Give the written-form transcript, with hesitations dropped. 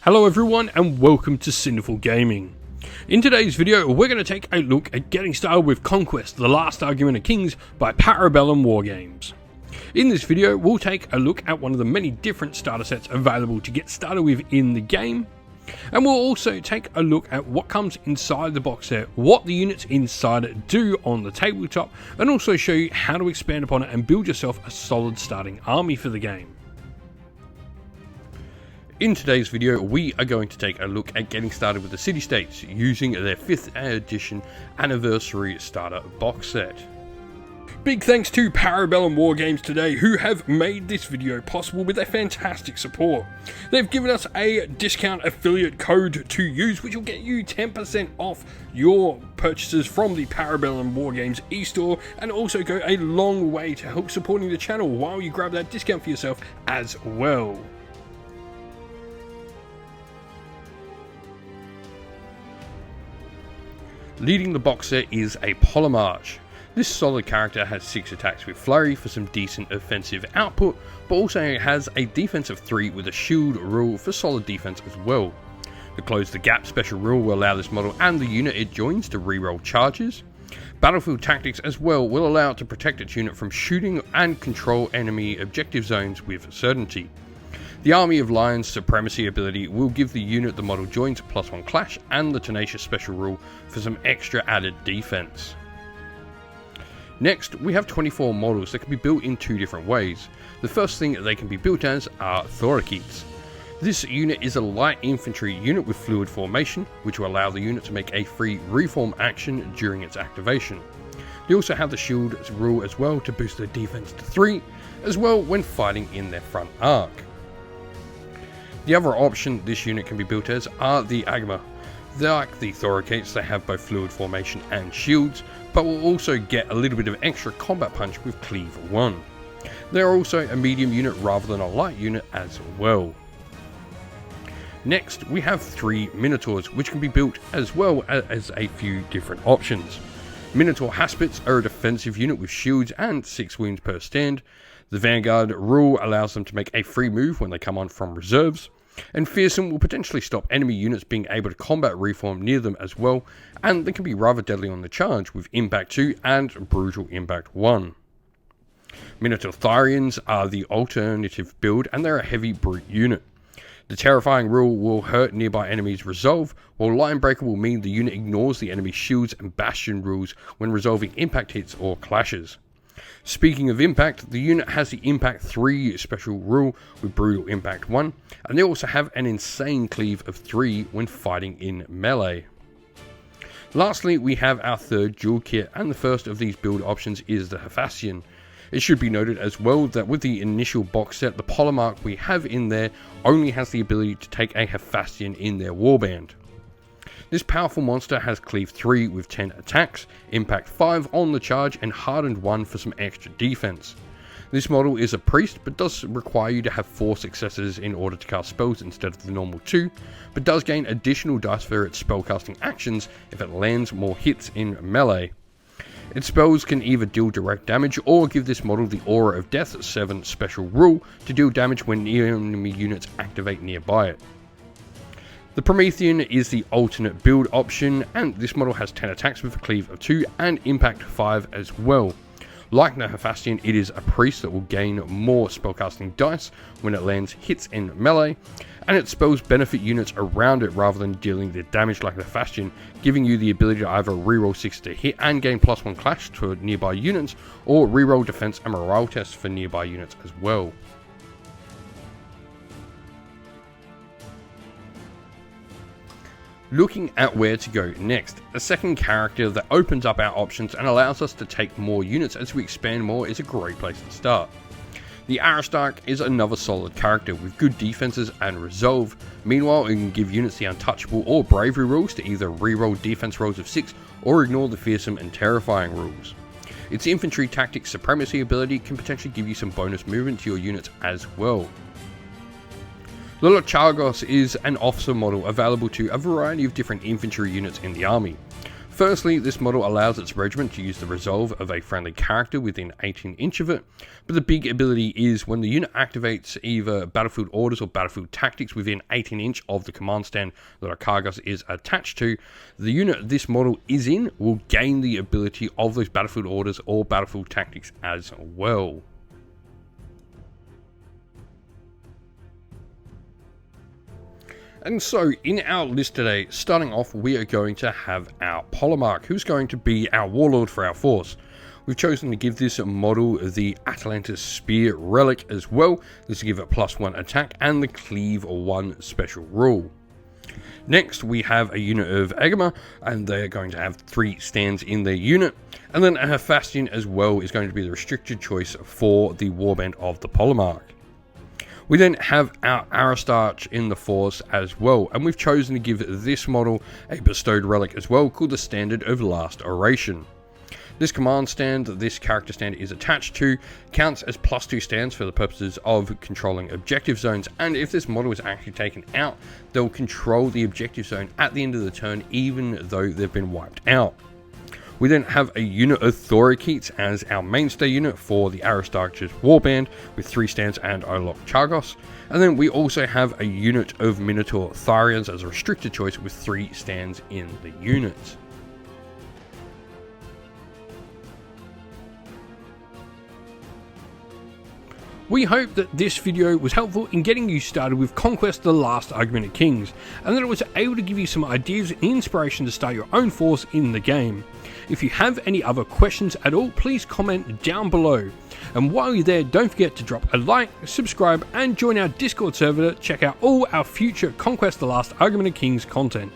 Hello everyone and welcome to Sinful Gaming. In today's video we're going to take a look at getting started with Conquest, the Last Argument of Kings by Parabellum Wargames. In this video we'll take a look at one of the many different starter sets available to get started with in the game, and we'll also take a look at what comes inside the box set, what the units inside it do on the tabletop, and also show you how to expand upon it and build yourself a solid starting army for the game. In today's video, we are going to take a look at getting started with the city-states using their 5th edition anniversary starter box set. Big thanks to Parabellum Wargames today, who have made this video possible with their fantastic support. They've given us a discount affiliate code to use, which will get you 10% off your purchases from the Parabellum Wargames e-store, and also go a long way to help supporting the channel while you grab that discount for yourself as well. Leading the box set is a Polemarch. This solid character has 6 attacks with Flurry for some decent offensive output, but also has a defense of 3 with a shield rule for solid defense as well. The Close the Gap special rule will allow this model and the unit it joins to reroll charges. Battlefield Tactics as well will allow it to protect its unit from shooting and control enemy objective zones with certainty. The Army of Lions Supremacy ability will give the unit the model joins +1 clash and the Tenacious special rule for some extra added defense. Next, we have 24 models that can be built in 2 different ways. The first thing they can be built as are Thorakeets. This unit is a light infantry unit with fluid formation, which will allow the unit to make a free reform action during its activation. They also have the shield rule as well to boost their defense to 3, as well when fighting in their front arc. The other option this unit can be built as are the Agma. Like the Thorakeets, they have both fluid formation and shields, but will also get a little bit of extra combat punch with Cleave 1. They are also a medium unit rather than a light unit as well. Next, we have 3 Minotaurs, which can be built as well as a few different options. Minotaur Haspits are a defensive unit with shields and 6 wounds per stand. The Vanguard rule allows them to make a free move when they come on from reserves. And Fearsome will potentially stop enemy units being able to combat reform near them as well, and they can be rather deadly on the charge with Impact 2 and Brutal Impact 1. Minotaur Tharians are the alternative build, and they're a heavy brute unit. The Terrifying rule will hurt nearby enemies' resolve, while Line Breaker will mean the unit ignores the enemy's shields and bastion rules when resolving impact hits or clashes. Speaking of impact, the unit has the Impact 3 special rule with Brutal Impact 1, and they also have an insane cleave of 3 when fighting in melee. Lastly, we have our 3rd dual kit, and the first of these build options is the Hephaestion. It should be noted as well that with the initial box set, the Polemarch we have in there only has the ability to take a Hephaestion in their warband. This powerful monster has Cleave 3 with 10 attacks, Impact 5 on the charge, and Hardened 1 for some extra defense. This model is a priest, but does require you to have 4 successes in order to cast spells instead of the normal 2, but does gain additional dice for its spellcasting actions if it lands more hits in melee. Its spells can either deal direct damage or give this model the Aura of Death 7 special rule to deal damage when enemy units activate nearby it. The Promethean is the alternate build option, and this model has 10 attacks with a cleave of 2 and impact 5 as well. Like the Hephaestion, it is a priest that will gain more spellcasting dice when it lands hits in melee, and its spells benefit units around it rather than dealing the damage like the Hephaestion, giving you the ability to either reroll 6 to hit and gain +1 clash to nearby units, or reroll defense and morale tests for nearby units as well. Looking at where to go next, the second character that opens up our options and allows us to take more units as we expand more is a great place to start. The Aristarch is another solid character with good defenses and resolve. Meanwhile, it can give units the Untouchable or Bravery rules to either reroll defense rolls of 6 or ignore the Fearsome and Terrifying rules. Its Infantry Tactics Supremacy ability can potentially give you some bonus movement to your units as well. Lolochargos is an officer model available to a variety of different infantry units in the army. Firstly, this model allows its regiment to use the resolve of a friendly character within 18 inch of it, but the big ability is when the unit activates either battlefield orders or battlefield tactics within 18 inch of the command stand that Arcargus is attached to, the unit this model is in will gain the ability of those battlefield orders or battlefield tactics as well. And so, in our list today, starting off, we are going to have our Polemarch, who's going to be our warlord for our force. We've chosen to give this model the Atalanta's Spear Relic as well. This will give it +1 attack and the Cleave 1 special rule. Next, we have a unit of Agama, and they're going to have 3 stands in their unit. And then a Hephaestion as well is going to be the restricted choice for the warband of the Polemarch. We then have our Aristarch in the force as well, and we've chosen to give this model a bestowed relic as well, called the Standard of Last Oration. This command stand that this character stand is attached to counts as +2 stands for the purposes of controlling objective zones, and if this model is actually taken out, they'll control the objective zone at the end of the turn even though they've been wiped out. We then have a unit of Thorakeets as our mainstay unit for the Aristarch's warband with 3 stands and Olok Chargos. And then we also have a unit of Minotaur Tharians as a restricted choice with 3 stands in the units. We hope that this video was helpful in getting you started with Conquest: The Last Argument of Kings, and that it was able to give you some ideas and inspiration to start your own force in the game. If you have any other questions at all, please comment down below. And while you're there, don't forget to drop a like, subscribe, and join our Discord server to check out all our future Conquest: The Last Argument of Kings content.